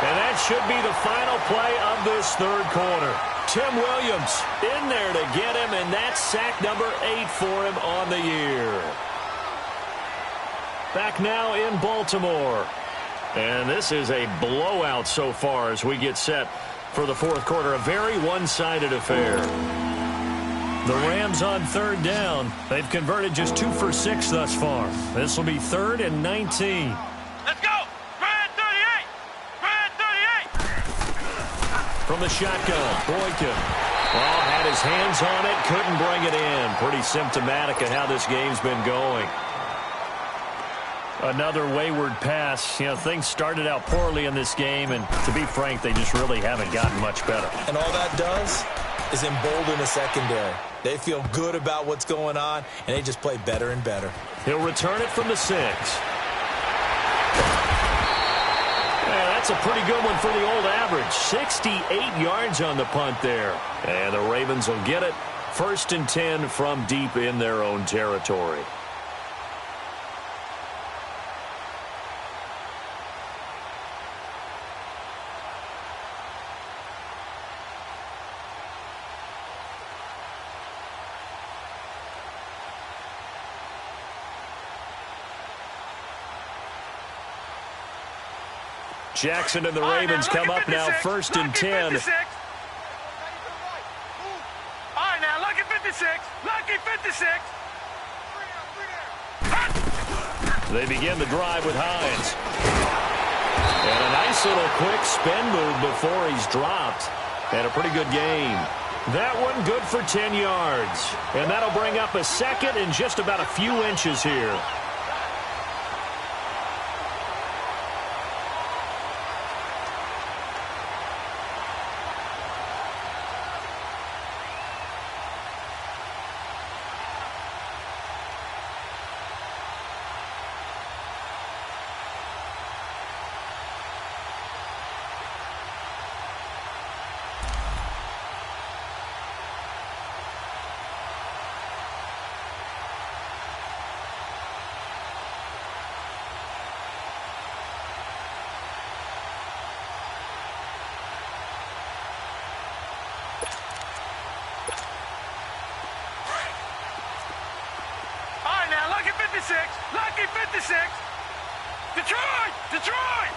And that should be the final play of this third quarter. Tim Williams in there to get him, and that's sack number 8 for him on the year. Back now in Baltimore. And this is a blowout so far as we get set for the fourth quarter. A very one-sided affair. The Rams on third down. They've converted just 2 for 6 thus far. This will be 3rd and 19. Let's go! Grand 38! Grand 38! From the shotgun, Boykin. Well, had his hands on it, couldn't bring it in. Pretty symptomatic of how this game's been going. Another wayward pass. You know, things started out poorly in this game, and to be frank, they just really haven't gotten much better. And all that does is embolden the secondary. They feel good about what's going on, and they just play better and better. He'll return it from the 6. Yeah, that's a pretty good one for the old average. 68 yards on the punt there. And the Ravens will get it. 1st and 10 from deep in their own territory. Jackson and the Ravens come up now, 1st and 10. All right, now, lucky 56. Lucky 56. They begin the drive with Hines. And a nice little quick spin move before he's dropped. And a pretty good gain. That one good for 10 yards. And that'll bring up a 2nd and just about a few inches here. Lucky 56. Detroit! Detroit!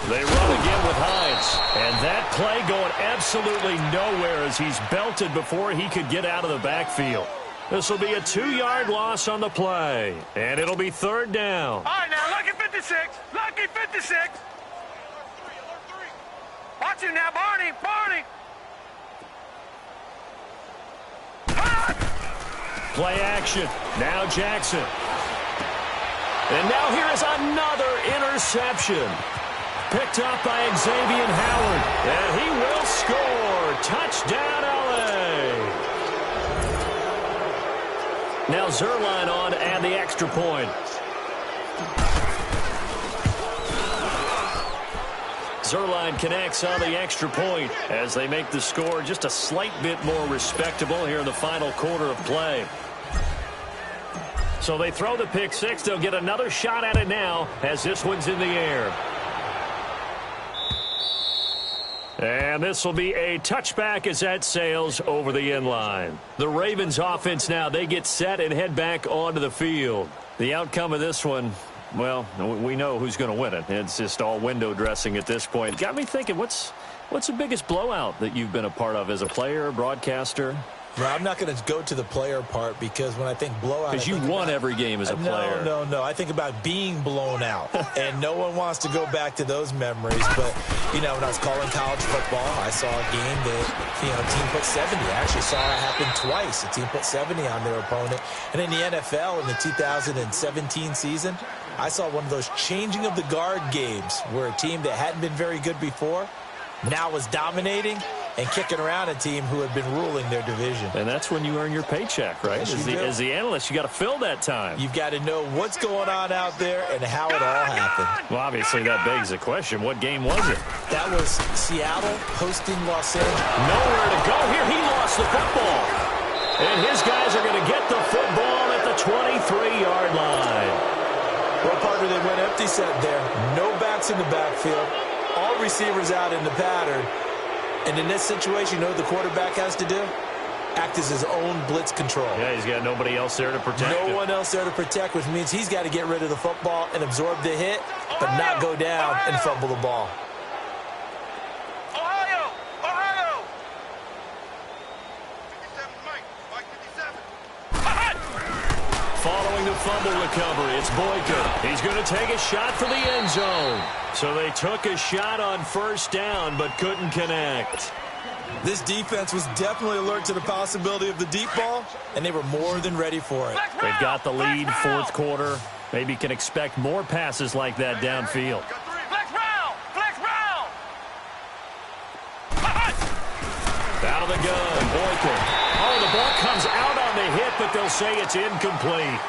They run again with Hines. And that play going absolutely nowhere as he's belted before he could get out of the backfield. This will be a 2-yard loss on the play. And it'll be 3rd down. All right, now, lucky 56. Lucky 56. Watch him now, Barney. Barney. Play action. Now Jackson. And now here is another interception. Picked up by Xavier Howard. And he will score. Touchdown, L.A. Now Zerline on to add the extra point. Zerline connects on the extra point as they make the score just a slight bit more respectable here in the final quarter of play. So they throw the pick six. They'll get another shot at it now as this one's in the air. And this will be a touchback as that sails over the end line. The Ravens offense now, they get set and head back onto the field. The outcome of this one, well, we know who's going to win it. It's just all window dressing at this point. Got me thinking, what's the biggest blowout that you've been a part of as a player, broadcaster? Well, I'm not going to go to the player part because when I think blowout... Because you won every game as a player. No. I think about being blown out. And no one wants to go back to those memories. But, when I was calling college football, I saw a game that, a team put 70. I actually saw it happen twice. A team put 70 on their opponent. And in the NFL, in the 2017 season, I saw one of those changing of the guard games where a team that hadn't been very good before now was dominating and kicking around a team who had been ruling their division. And that's when you earn your paycheck, right? As the analyst, you got to fill that time. You've got to know what's going on out there and how it all happened. Well, obviously, that begs the question, what game was it? That was Seattle hosting Los Angeles. Nowhere to go here. He lost the football. And his guys are going to get the football at the 23-yard line. Well, partner, they went empty set there. No backs in the backfield. All receivers out in the pattern. And in this situation, you know what the quarterback has to do? Act as his own blitz control. Yeah, he's got nobody else there to protect him. No one else there to protect, which means he's got to get rid of the football and absorb the hit, but not go down and fumble the ball. Ohio! 57, Following the fumble recovery, it's Boykin. He's going to take a shot for the end zone. So they took a shot on first down, but couldn't connect. This defense was definitely alert to the possibility of the deep ball, and they were more than ready for it. They've got the lead, fourth quarter. Maybe can expect more passes like that downfield. Out of the gun, Boykin. Oh, the ball comes out on the hit, but they'll say it's incomplete.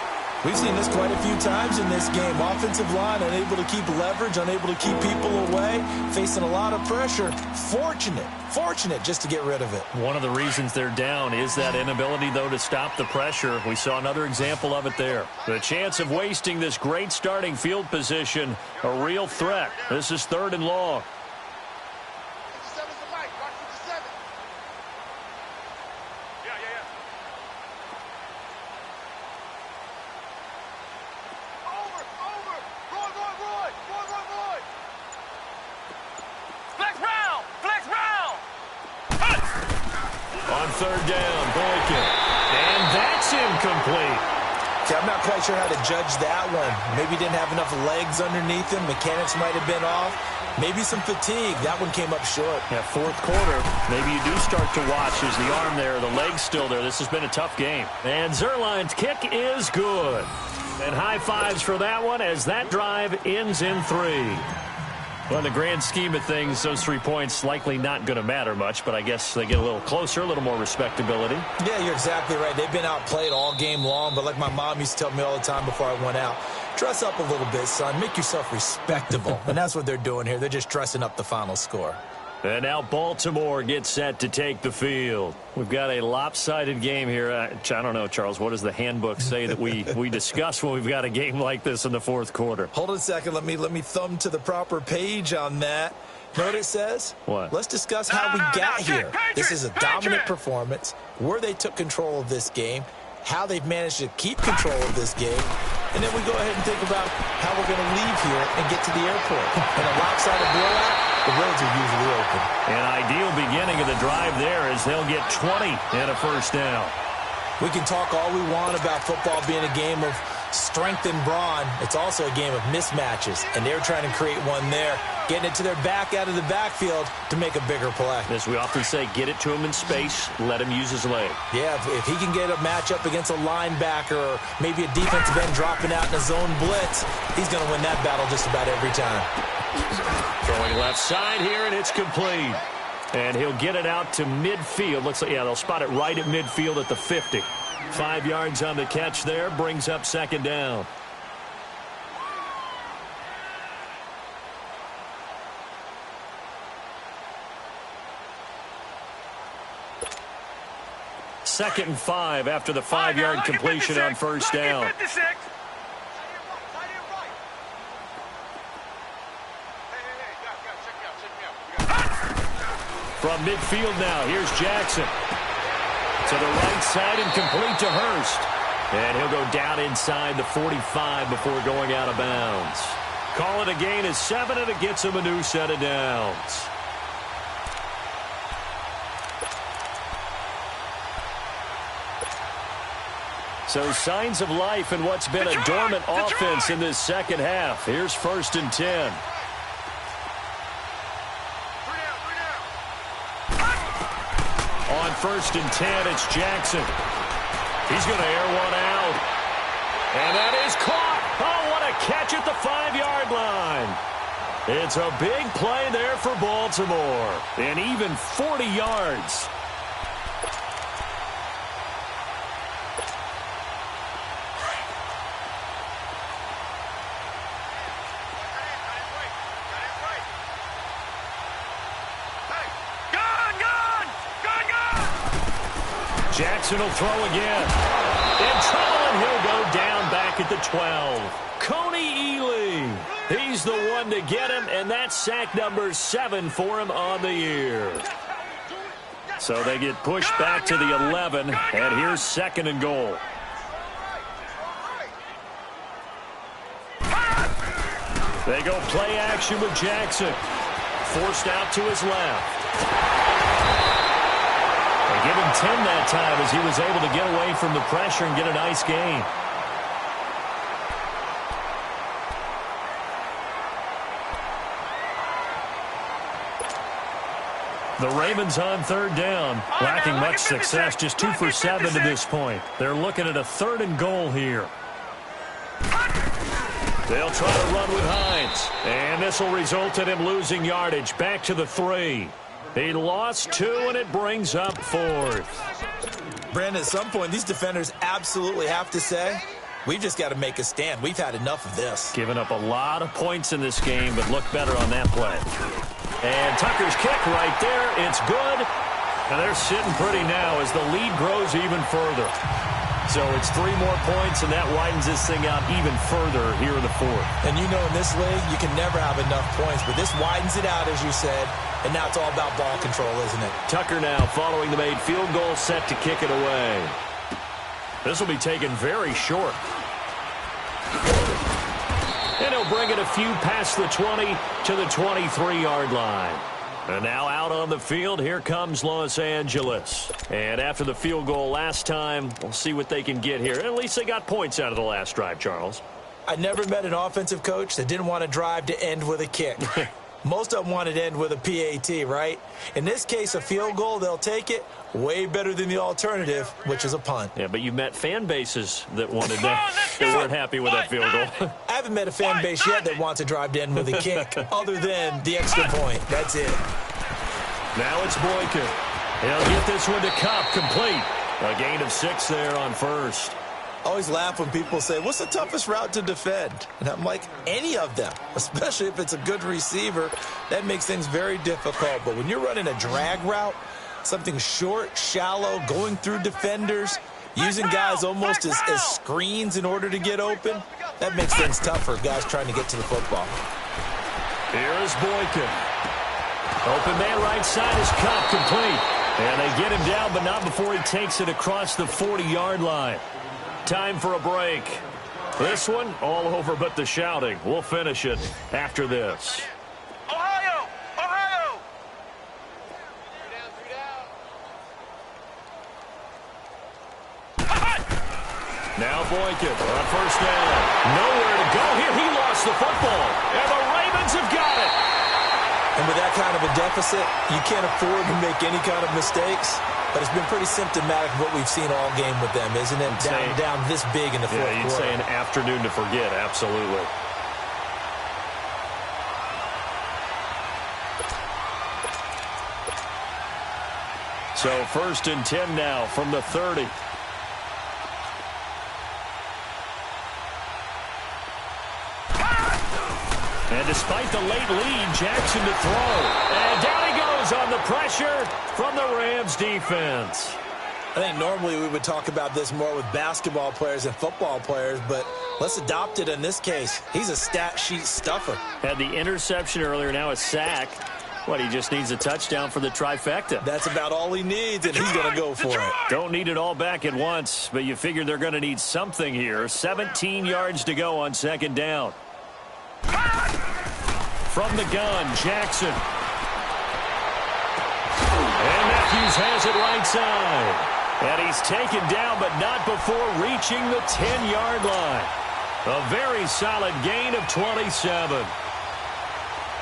We've seen this quite a few times in this game. Offensive line unable to keep leverage, unable to keep people away, facing a lot of pressure. Fortunate just to get rid of it. One of the reasons they're down is that inability, though, to stop the pressure. We saw another example of it there. The chance of wasting this great starting field position, a real threat. This is 3rd and long. I'm not quite sure how to judge that one. Maybe didn't have enough legs underneath him. Mechanics might have been off. Maybe some fatigue. That one came up short. Yeah, fourth quarter. Maybe you do start to watch as the arm there, the leg's still there. This has been a tough game. And Zerline's kick is good. And high fives for that one as that drive ends in 3. Well, in the grand scheme of things, those 3 points likely not going to matter much, but I guess they get a little closer, a little more respectability. Yeah, you're exactly right. They've been outplayed all game long, but like my mom used to tell me all the time before I went out, dress up a little bit, son. Make yourself respectable. And that's what they're doing here. They're just dressing up the final score. And now Baltimore gets set to take the field. We've got a lopsided game here. I don't know, Charles, what does the handbook say that we discuss when we've got a game like this in the fourth quarter? Hold on a second. Let me thumb to the proper page on that. Know what it says? What? Let's discuss how we got here. This is a dominant performance, where they took control of this game, how they've managed to keep control of this game, and then we go ahead and think about how we're going to leave here and get to the airport. In a lopsided blowout, the roads are usually open. An ideal beginning of the drive there as they'll get 20 and a first down. We can talk all we want about football being a game of strength and brawn. It's also a game of mismatches, and they're trying to create one there, getting it to their back out of the backfield to make a bigger play. As we often say, get it to him in space, let him use his leg. Yeah, if he can get a matchup against a linebacker or maybe a defensive end dropping out in a zone blitz, he's going to win that battle just about every time. Throwing left side here, and it's complete. And he'll get it out to midfield. Looks like, yeah, they'll spot it right at midfield at the 50. 5 yards on the catch there, brings up second down. Second and 5 after the 5-yard completion on first down. From midfield now, here's Jackson. To the right side and complete to Hurst. And he'll go down inside the 45 before going out of bounds. Call it a gain of 7, and it gets him a new set of downs. So signs of life in what's been a dormant offense in this second half. Here's 1st and 10. On 1st and 10, it's Jackson. He's going to air one out. And that is caught. Oh, what a catch at the 5-yard line. It's a big play there for Baltimore. And even 40 yards. Jackson will throw again. In trouble, and he'll go down back at the 12. Coney Ely. He's the one to get him, and that's sack number 7 for him on the year. So they get pushed back to the 11, and here's 2nd and goal. They go play action with Jackson. Forced out to his left. They give him 10 that time as he was able to get away from the pressure and get a nice gain. The Ravens on 3rd down, lacking much success, just 2 for 7 to this point. They're looking at a 3rd and goal here. They'll try to run with Hines, and this will result in him losing yardage back to the 3. He lost 2, and it brings up 4th. Brandon, at some point, these defenders absolutely have to say, we've just got to make a stand. We've had enough of this. Giving up a lot of points in this game, but look better on that play. And Tucker's kick right there. It's good. And they're sitting pretty now as the lead grows even further. So it's 3 more points, and that widens this thing out even further here in the 4th. And you know in this league, you can never have enough points, but this widens it out, as you said, and now it's all about ball control, isn't it? Tucker now following the made field goal, set to kick it away. This will be taken very short. And he'll bring it a few past the 20 to the 23-yard line. And now out on the field, here comes Los Angeles. And after the field goal last time, we'll see what they can get here. At least they got points out of the last drive, Charles. I never met an offensive coach that didn't want to drive to end with a kick. Most of them wanted to end with a PAT, right? In this case, a field goal, they'll take it. Way better than the alternative, which is a punt. Yeah, but you met fan bases that wanted that, that weren't happy with that field goal. I haven't met a fan base yet that wants to drive to end with a kick, other than the extra point. That's it. Now it's Boykin. He'll get this one to Cup, complete. A gain of 6 there on 1st. I always laugh when people say, what's the toughest route to defend? And I'm like, any of them, especially if it's a good receiver. That makes things very difficult. But when you're running a drag route, something short, shallow, going through defenders, using guys almost as screens in order to get open, that makes things tough for guys trying to get to the football. Here's Boykin. Open man right side is Cup, complete. And they get him down, but not before he takes it across the 40-yard line. Time for a break. This one, all over but the shouting. We'll finish it after this. Ohio! Ohio! Now Boykin on 1st down. Nowhere to go here. He lost the football. And the Ravens have got it. And with that kind of a deficit, you can't afford to make any kind of mistakes. But it's been pretty symptomatic of what we've seen all game with them, isn't it? Down this big in the fourth quarter. Yeah, you'd say an afternoon to forget, absolutely. So 1st and 10 now from the 30. And despite the late lead, Jackson to throw. And down he goes on the pressure from the Rams defense. I think normally we would talk about this more with basketball players and football players, but let's adopt it in this case. He's a stat sheet stuffer. Had the interception earlier, now a sack. What, he just needs a touchdown for the trifecta. That's about all he needs, and he's going to go for it. Don't need it all back at once, but you figure they're going to need something here. 17 yards to go on second down. From the gun, Jackson. And Matthews has it right side. And he's taken down, but not before reaching the 10-yard line. A very solid gain of 27.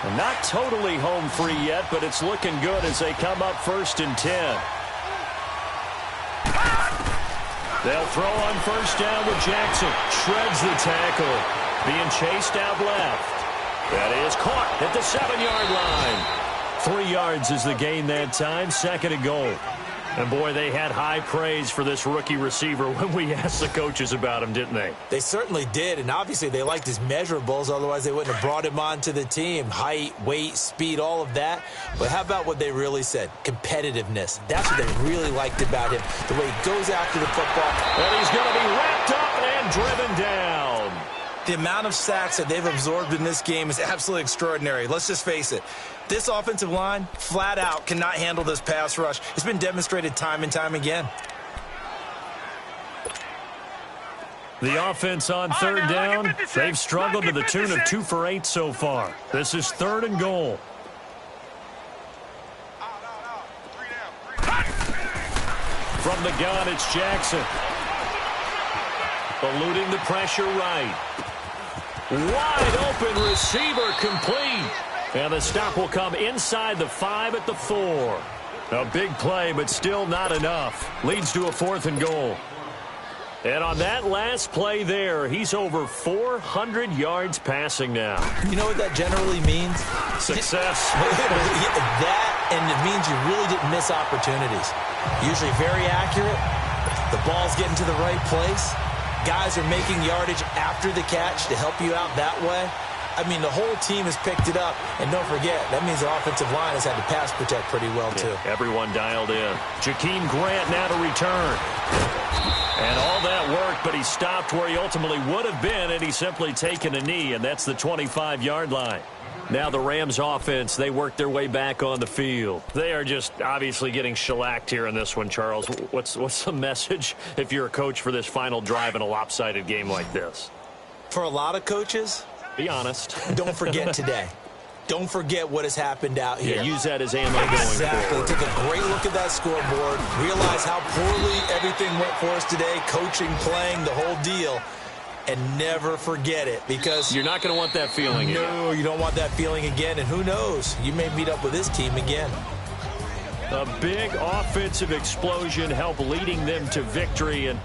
And not totally home free yet, but it's looking good as they come up 1st and 10. They'll throw on first down with Jackson. Shreds the tackle. Being chased out left. That is caught at the 7-yard line. 3 yards is the gain that time. 2nd and goal. And, boy, they had high praise for this rookie receiver when we asked the coaches about him, didn't they? They certainly did, and obviously they liked his measurables. Otherwise, they wouldn't have brought him onto the team. Height, weight, speed, all of that. But how about what they really said? Competitiveness. That's what they really liked about him. The way he goes after the football. And he's going to be wrapped up and driven down. The amount of sacks that they've absorbed in this game is absolutely extraordinary. Let's just face it. This offensive line, flat out, cannot handle this pass rush. It's been demonstrated time and time again. The offense on third down, they've struggled to the tune of 2 for 8 so far. This is 3rd and goal. From the gun, it's Jackson. Eluding the pressure right. Wide open receiver complete. And the stop will come inside the 5 at the 4. A big play, but still not enough. Leads to a 4th and goal. And on that last play there, he's over 400 yards passing now. You know what that generally means? Success. That, and it means you really didn't miss opportunities. Usually very accurate. The ball's getting to the right place. Guys are making yardage after the catch to help you out that way. I mean, the whole team has picked it up. And don't forget, that means the offensive line has had to pass protect pretty well, too. Everyone dialed in. Jakeem Grant now to return. And all that worked, but he stopped where he ultimately would have been, and he's simply taken a knee, and that's the 25-yard line. Now the Rams offense, they work their way back on the field. They are just obviously getting shellacked here in this one, Charles. What's the message if you're a coach for this final drive in a lopsided game like this? For a lot of coaches, be honest. Don't forget today. Don't forget what has happened out here. Yeah, use that as ammo going exactly. forward. Take a great look at that scoreboard. Realize how poorly everything went for us today. Coaching, playing, the whole deal. And never forget it, because you're not going to want that feeling again. No, you don't want that feeling again. And who knows? You may meet up with this team again. A big offensive explosion helped leading them to victory, and